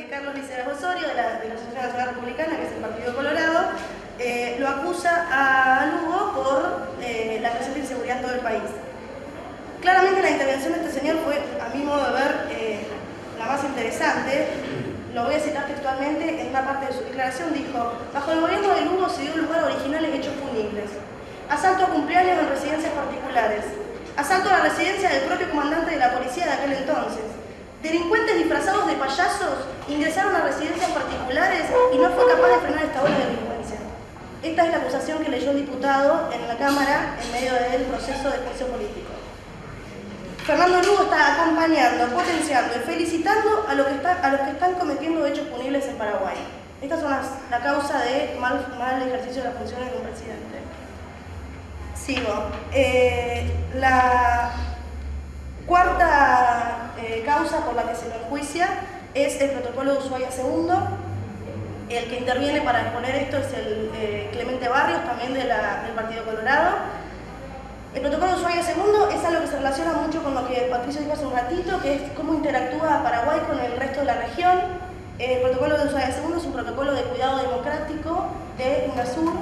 Carlos Liceras Osorio, de la Asociación Nacional Republicana, que es el Partido Colorado, lo acusa a Lugo por la creciente inseguridad en todo el país. Claramente la intervención de este señor fue, a mi modo de ver, la más interesante. Lo voy a citar textualmente. En una parte de su declaración dijo: bajo el gobierno de Lugo se dio lugar a originales hechos punibles. Asalto a cumpleaños en residencias particulares. Asalto a la residencia del propio comandante de la policía de aquel entonces. Delincuentes disfrazados de payasos ingresaron a residencias particulares y no fue capaz de frenar esta ola de delincuencia. Esta es la acusación que leyó el diputado en la Cámara en medio del proceso de juicio político. Fernando Lugo está acompañando, potenciando y felicitando a los que están cometiendo hechos punibles en Paraguay. Estas son la causa de mal ejercicio de las funciones de un presidente. Sigo. La cuarta causa por la que se lo enjuicia es el protocolo de Ushuaia II. El que interviene para exponer esto es el Clemente Barrios, también del Partido Colorado. El protocolo de Ushuaia II es algo que se relaciona mucho con lo que Patricio dijo hace un ratito, que es cómo interactúa Paraguay con el resto de la región. El protocolo de Ushuaia II es un protocolo de cuidado democrático de UNASUR.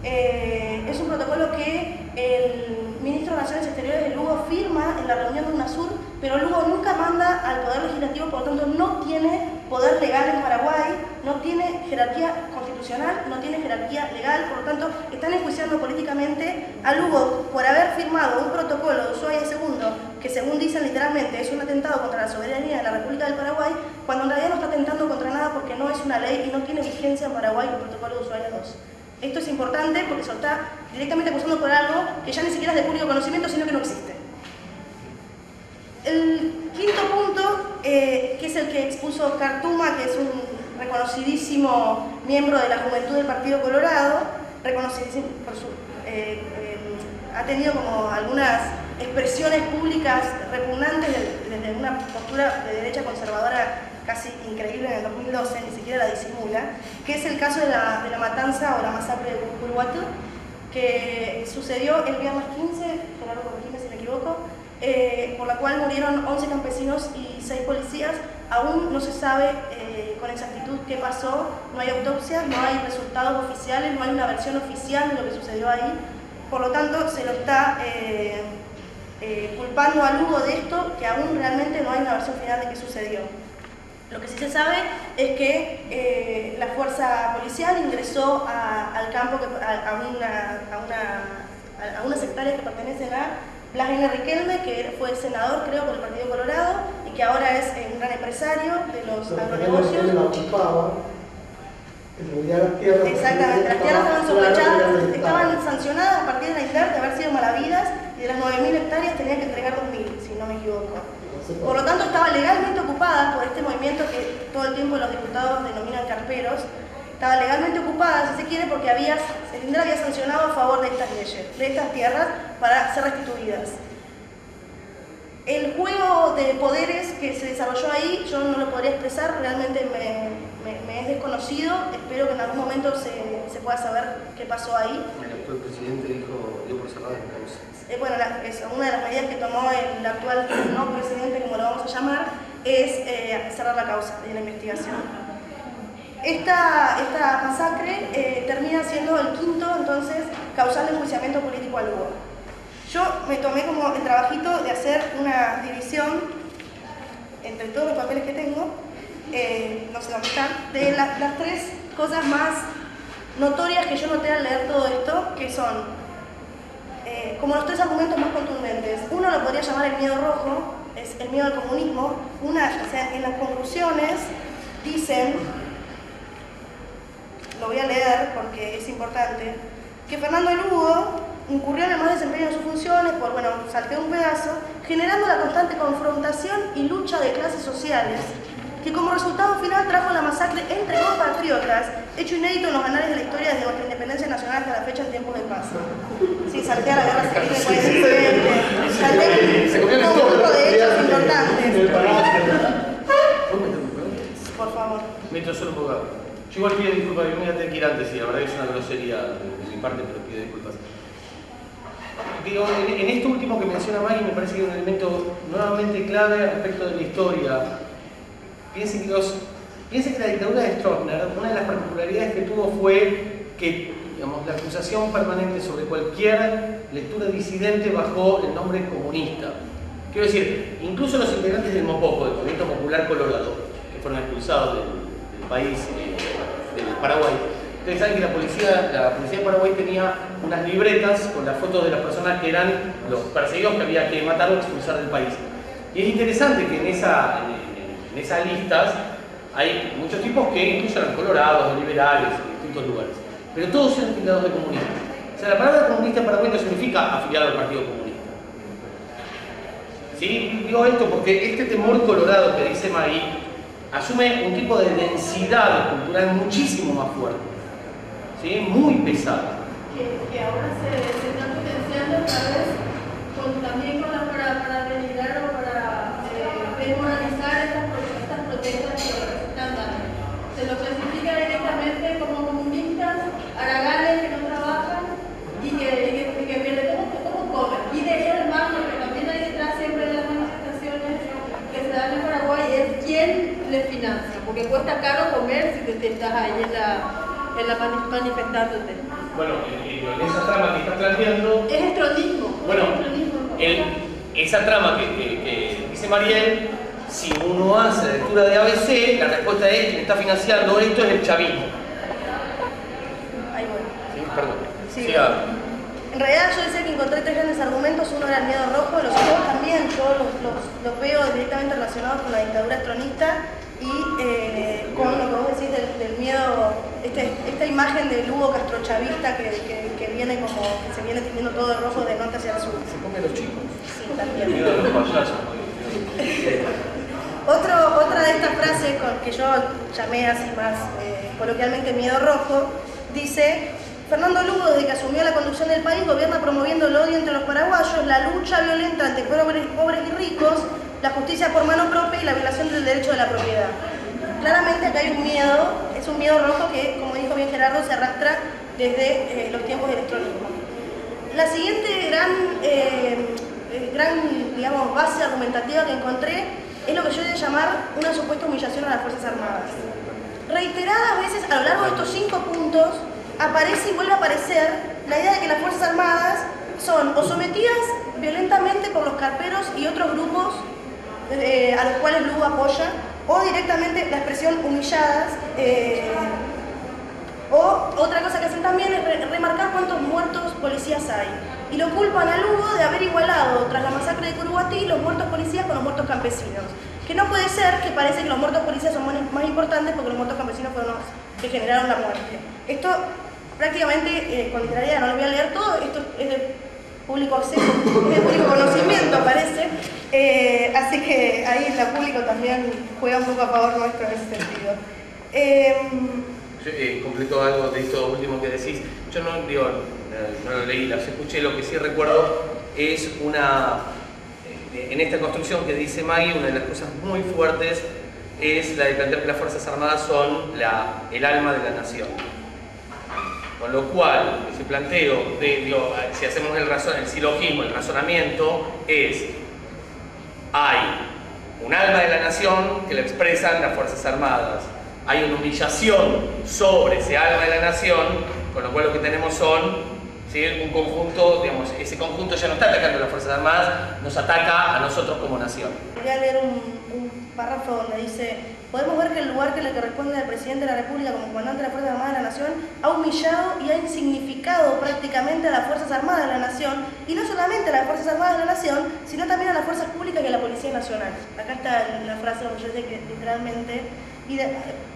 Es un protocolo que el ministro de Relaciones Exteriores de Lugo firma en la reunión de UNASUR, pero Lugo nunca manda al Poder Legislativo, por lo tanto no tiene poder legal en Paraguay, no tiene jerarquía constitucional, no tiene jerarquía legal, por lo tanto están enjuiciando políticamente a Lugo por haber firmado un protocolo de Ushuaia II que, según dicen literalmente, es un atentado contra la soberanía de la República del Paraguay, cuando en realidad no está atentando contra nada porque no es una ley y no tiene vigencia en Paraguay el protocolo de Ushuaia II. Esto es importante porque se está directamente acusando por algo que ya ni siquiera es de público conocimiento, sino que no existe. El quinto punto, que es el que expuso Oscar Tuma, que es un reconocidísimo miembro de la juventud del Partido Colorado, reconocidísimo por su, ha tenido como algunas expresiones públicas repugnantes desde una postura de derecha conservadora casi increíble en el 2012, ni siquiera la disimula, que es el caso de la matanza o la masacre de Curuguatú, que sucedió el viernes 15, Gerardo, corregime si me equivoco, por la cual murieron 11 campesinos y 6 policías. Aún no se sabe con exactitud qué pasó, no hay autopsias, no hay resultados oficiales, no hay una versión oficial de lo que sucedió ahí. Por lo tanto, se lo está culpando a Lugo de esto, que aún realmente no hay una versión final de qué sucedió. Lo que sí se sabe es que la fuerza policial ingresó al campo, a unas hectáreas que pertenecen a Blas N. Riquelme, que fue senador, creo, por el Partido Colorado, y que ahora es un gran empresario de los agronegocios. Exactamente, las tierras estaban sospechadas, estaban sancionadas a partir de la INDER de haber sido malavidas, y de las 9.000 hectáreas tenían que entregar 2.000, si no me equivoco. Por lo tanto, estaba legalmente ocupada por este movimiento que todo el tiempo los diputados denominan carperos. Estaba legalmente ocupada, si se quiere, porque el INDER había sancionado a favor de estas leyes, de estas tierras, para ser restituidas. El juego de poderes que se desarrolló ahí, yo no lo podría expresar, realmente me es desconocido. Espero que en algún momento se pueda saber qué pasó ahí. El actual presidente dio por cerrada la causa. Bueno, una de las medidas que tomó el actual no presidente, como lo vamos a llamar, es cerrar la causa de la investigación. Esta masacre termina siendo el quinto, entonces, causal de enjuiciamiento político al Lugo. Yo me tomé como el trabajito de hacer una división entre todos los papeles que tengo, no sé dónde están, de las tres cosas más notorias que yo noté al leer todo esto, que son como los tres argumentos más contundentes. Uno lo podría llamar el miedo rojo, es el miedo al comunismo. O sea, en las conclusiones dicen, lo voy a leer porque es importante, que Fernando Lugo incurrió en el mal desempeño de sus funciones por, salteó un pedazo, generando la constante confrontación y lucha de clases sociales, que como resultado final trajo la masacre entre compatriotas, hecho inédito en los anales de la historia desde nuestra independencia nacional hasta la fecha en tiempos de paz. Sí, saltea la guerra civil de 47, saltea un conjunto de hechos importantes. Por favor. Mientras solo un poco. Yo igual pido disculpas, yo me voy a tener que ir antes y la verdad que es una grosería de mi parte, pero pido disculpas. Digo, en esto último que menciona Maggie me parece que es un elemento nuevamente clave respecto de la historia. Piensen que los Piensen que la dictadura de Stroessner, una de las particularidades que tuvo fue que, digamos, la acusación permanente sobre cualquier lectura disidente bajo el nombre comunista. Quiero decir, incluso los integrantes del MOPOCO, del Movimiento Popular Colorado, que fueron expulsados del país, del Paraguay. Ustedes saben que la policía de Paraguay tenía unas libretas con las fotos de las personas que eran los perseguidos que había que matar o expulsar del país. Y es interesante que en esas listas hay muchos tipos que incluso eran colorados, liberales, en distintos lugares. Pero todos eran tildados de comunistas. O sea, la palabra comunista en Paraguay no significa afiliado al Partido Comunista. ¿Sí? Digo esto porque este temor colorado que dice Maggie asume un tipo de densidad cultural muchísimo más fuerte. ¿Sí? Muy pesada. Que ahora se está potenciando otra vez también para denigrar o para desmoralizar estas protestas que se están dando. Se los clasifica directamente como comunistas, haraganes que no trabajan y que pierden cómo comen. Y de ahí además lo que también hay detrás siempre de las manifestaciones que se dan en Paraguay es quién les financia, porque cuesta caro comer si te estás ahí en la manifestándote. Bueno, en esa trama que estás planteando... Es estronismo. Bueno, esa trama que dice Mariel, si uno hace la lectura de ABC, la respuesta es quien está financiando esto es el chavismo. Ahí voy. Sí, perdón. Sí. Siga. En realidad yo decía que encontré tres grandes argumentos. Uno era el miedo rojo, los otros también yo los veo directamente relacionados con la dictadura estronista y con lo que vos decís del miedo, esta imagen del Hugo castrochavista que viene como, que se viene teniendo todo de rojo de norte hacia el sur. Se come los chicos. Sí, también. El miedo de los payasos. Otra de estas frases con que yo llamé así más coloquialmente miedo rojo, dice: Fernando Lugo, desde que asumió la conducción del país, gobierna promoviendo el odio entre los paraguayos, la lucha violenta entre pobres y ricos, la justicia por mano propia y la violación del derecho de la propiedad. Claramente acá hay un miedo, es un miedo rojo que, como dijo bien Gerardo, se arrastra desde los tiempos del estronismo. La siguiente gran digamos, base argumentativa que encontré es lo que yo voy a llamar una supuesta humillación a las Fuerzas Armadas. Reiteradas veces a lo largo de estos 5 puntos aparece y vuelve a aparecer la idea de que las Fuerzas Armadas son o sometidas violentamente por los carperos y otros grupos a los cuales Lugo apoya, o directamente la expresión humilladas, o otra cosa que hacen también es remarcar cuántos muertos policías hay. Y lo culpan a Lugo de haber igualado, tras la masacre de Curuguatí, los muertos policías con los muertos campesinos. Que no puede ser, que parece que los muertos policías son más importantes porque los muertos campesinos fueron los que generaron la muerte. Esto prácticamente, con literalidad, no lo voy a leer todo, esto es de público acceso, es de público conocimiento, parece. Así que ahí el público también juega un poco a favor nuestro en ese sentido. Completo algo de esto último que decís. Yo no lo leí, las escuché. Lo que sí recuerdo es en esta construcción que dice Maggie, una de las cosas muy fuertes es la de plantear que las Fuerzas Armadas son el alma de la nación. Con lo cual, ese planteo, si hacemos el silogismo, el razonamiento, hay un alma de la nación que lo expresan las Fuerzas Armadas. Hay una humillación sobre ese alma de la nación, con lo cual lo que tenemos son, ¿sí?, un conjunto, digamos, ese conjunto ya no está atacando a las Fuerzas Armadas, nos ataca a nosotros como nación. Voy a leer un párrafo donde dice: podemos ver que el lugar que le corresponde al presidente de la República como comandante de las Fuerzas Armadas de la Nación ha humillado y ha insignificado prácticamente a las Fuerzas Armadas de la Nación, y no solamente a las Fuerzas Armadas de la Nación, sino también a las Fuerzas Públicas y a la Policía Nacional. Acá está la frase donde yo sé que literalmente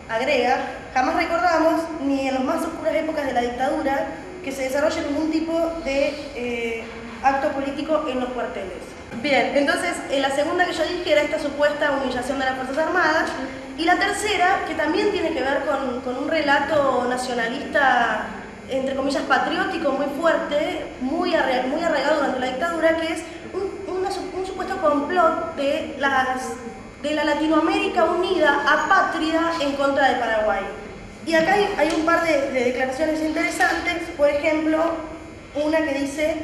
agrega: jamás recordamos, ni en las más oscuras épocas de la dictadura, que se desarrolle ningún tipo de acto político en los cuarteles. Bien, entonces la segunda que yo dije era esta supuesta humillación de las Fuerzas Armadas, y la tercera, que también tiene que ver con un relato nacionalista, entre comillas patriótico, muy fuerte, muy arraigado durante la dictadura, que es un supuesto complot de la Latinoamérica unida, apátrida, en contra de Paraguay. Y acá hay un par de declaraciones interesantes. Por ejemplo, una que dice: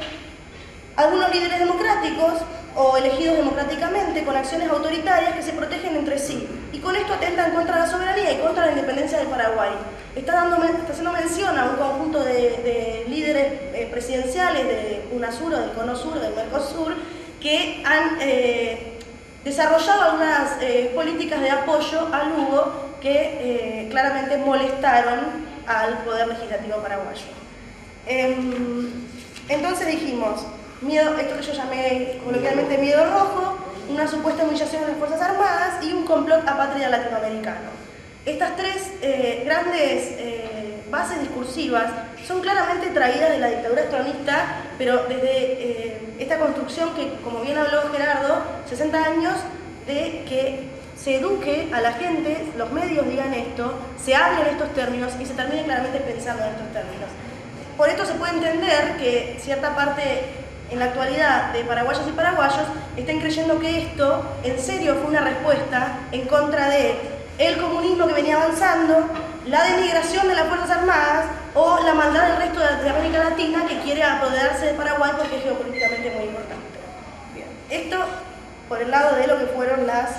algunos líderes democráticos o elegidos democráticamente con acciones autoritarias que se protegen entre sí. y con esto atentan contra la soberanía y contra la independencia del Paraguay. Está haciendo mención a un conjunto de líderes presidenciales de UNASUR, o del Cono Sur, del Mercosur, que han desarrollado algunas políticas de apoyo a Lugo que claramente molestaron al poder legislativo paraguayo. Entonces dijimos, miedo, esto que yo llamé coloquialmente miedo rojo, una supuesta humillación de las Fuerzas Armadas y un complot apátrida latinoamericano. Estas tres grandes bases discursivas son claramente traídas de la dictadura peronista, pero desde esta construcción que, como bien habló Gerardo, 60 años de que se eduque a la gente, los medios digan esto, se hable en estos términos y se termine claramente pensando en estos términos. Por esto se puede entender que cierta parte en la actualidad de paraguayos y paraguayos estén creyendo que esto en serio fue una respuesta en contra de el comunismo que venía avanzando, la denigración de las Fuerzas Armadas o la maldad del resto de América Latina que quiere apoderarse de Paraguay porque es geopolíticamente muy importante. Bien. Esto por el lado de lo que fueron las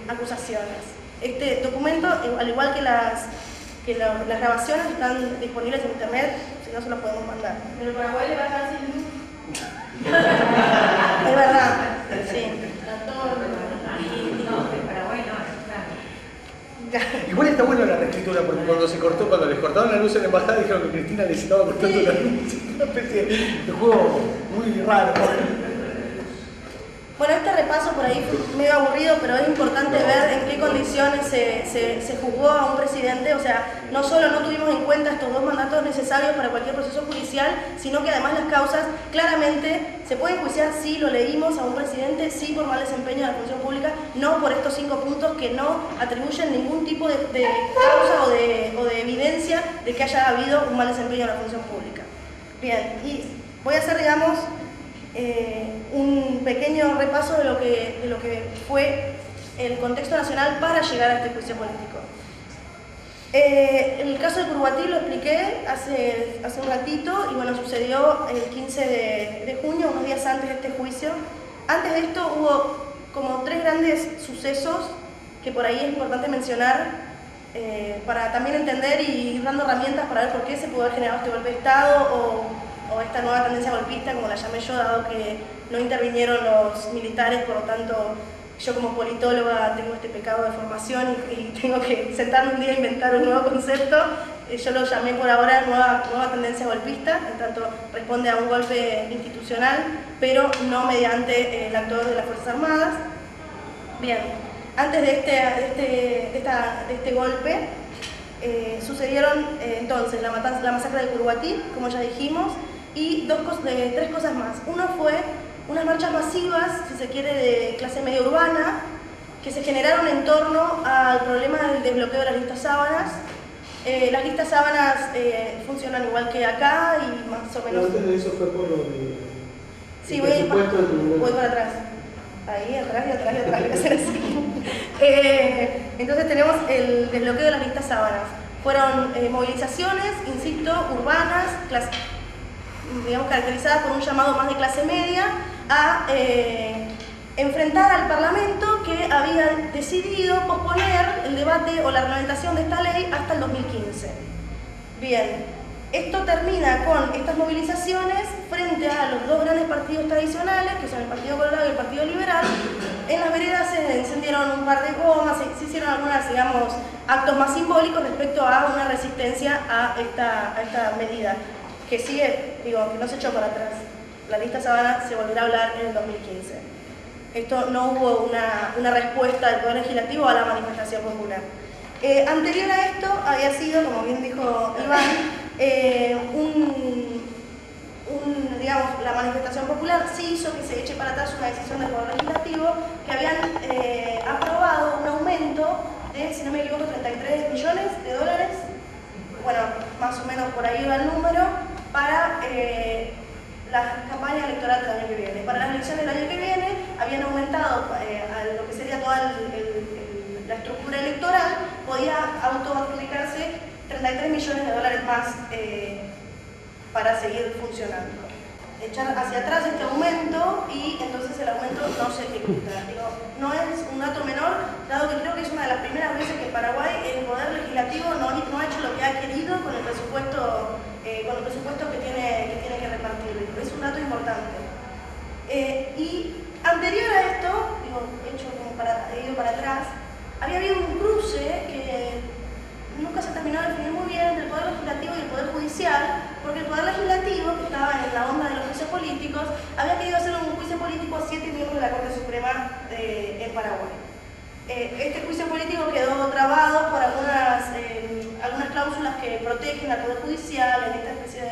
acusaciones. Este documento, al igual que las grabaciones, están disponibles en internet, si no se los podemos mandar. Pero Paraguay le va a dejar sin luz. Es verdad, sí. Igual está bueno la reescritura porque cuando les cortaron la luz en la embajada dijeron que Cristina les estaba cortando la luz. Una especie de juego muy raro. Bueno, este repaso por ahí fue medio aburrido, pero es importante ver en qué condiciones se juzgó a un presidente. O sea, no solo no tuvimos en cuenta estos dos mandatos necesarios para cualquier proceso judicial, sino que además las causas claramente se pueden juiciar, sí, lo leímos, a un presidente, sí, por mal desempeño de la función pública, no por estos 5 puntos que no atribuyen ningún tipo de causa o de evidencia de que haya habido un mal desempeño de la función pública. Bien, y voy a hacer, digamos, un pequeño repaso de lo que fue el contexto nacional para llegar a este juicio político. El caso de Curuguatí lo expliqué hace un ratito y bueno, sucedió el 15 de junio, unos días antes de este juicio. Antes de esto hubo como 3 grandes sucesos que por ahí es importante mencionar para también entender y ir dando herramientas para ver por qué se pudo haber generado este golpe de Estado o esta nueva tendencia golpista, como la llamé yo, dado que no intervinieron los militares, por lo tanto yo como politóloga tengo este pecado de formación y tengo que sentarme un día a inventar un nuevo concepto. Yo lo llamé por ahora nueva tendencia golpista, en tanto responde a un golpe institucional, pero no mediante el actor de las Fuerzas Armadas. Bien, antes de este golpe sucedieron entonces la masacre de Curuguatí, como ya dijimos, y 3 cosas más. Uno fue unas marchas masivas, si se quiere, de clase media urbana, que se generaron en torno al problema del desbloqueo de las listas sábanas. Las listas sábanas funcionan igual que acá y más o menos... Antes de eso fue por lo de... Sí, voy para atrás. Ahí, atrás y atrás y atrás, voy a hacer así. Entonces tenemos el desbloqueo de las listas sábanas. Fueron movilizaciones, insisto, urbanas, digamos, caracterizadas por un llamado más de clase media a enfrentar al Parlamento que había decidido posponer el debate o la reglamentación de esta ley hasta el 2015. Bien, esto termina con estas movilizaciones frente a los 2 grandes partidos tradicionales, que son el Partido Colorado y el Partido Liberal. En las veredas se encendieron un par de gomas, se hicieron algunos, digamos, actos más simbólicos respecto a una resistencia a esta medida, que sigue, digo, que no se echó para atrás. La lista sábana se volverá a hablar en el 2015. Esto no hubo una respuesta del Poder Legislativo a la manifestación popular. Anterior a esto había sido, como bien dijo Iván, digamos, la manifestación popular sí hizo que se eche para atrás una decisión del Poder Legislativo que habían aprobado un aumento de, si no me equivoco, 33 millones de dólares, bueno, más o menos por ahí va el número, para la campaña electoral del año que viene. Para las elecciones del año que viene habían aumentado a lo que sería toda la estructura electoral, podía autoadjudicarse 33 millones de dólares más para seguir funcionando. echar hacia atrás este aumento y entonces el aumento no se ejecuta. Digo, no es un dato menor, dado que creo que es una de las primeras veces que en Paraguay el Poder Legislativo no ha hecho lo que ha querido con el presupuesto que tiene que repartir. Es un dato importante. Y anterior a esto, digo, he ido para atrás, había habido un cruce que nunca se terminó de definir muy bien entre el Poder Legislativo y el Poder Judicial, porque el Poder Legislativo, que estaba en la onda de los juicios políticos, había querido hacer un juicio político a 7 miembros de la Corte Suprema en Paraguay. Este juicio político quedó trabado por algunas cláusulas que protegen al Poder Judicial en esta especie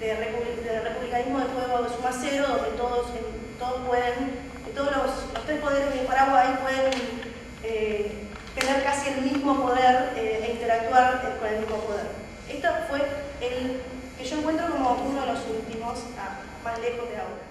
de republicanismo de juego de suma cero, donde todos los 3 poderes de Paraguay pueden tener casi el mismo poder e interactuar con el mismo poder. Esto fue el que yo encuentro como uno de los últimos, más lejos de ahora.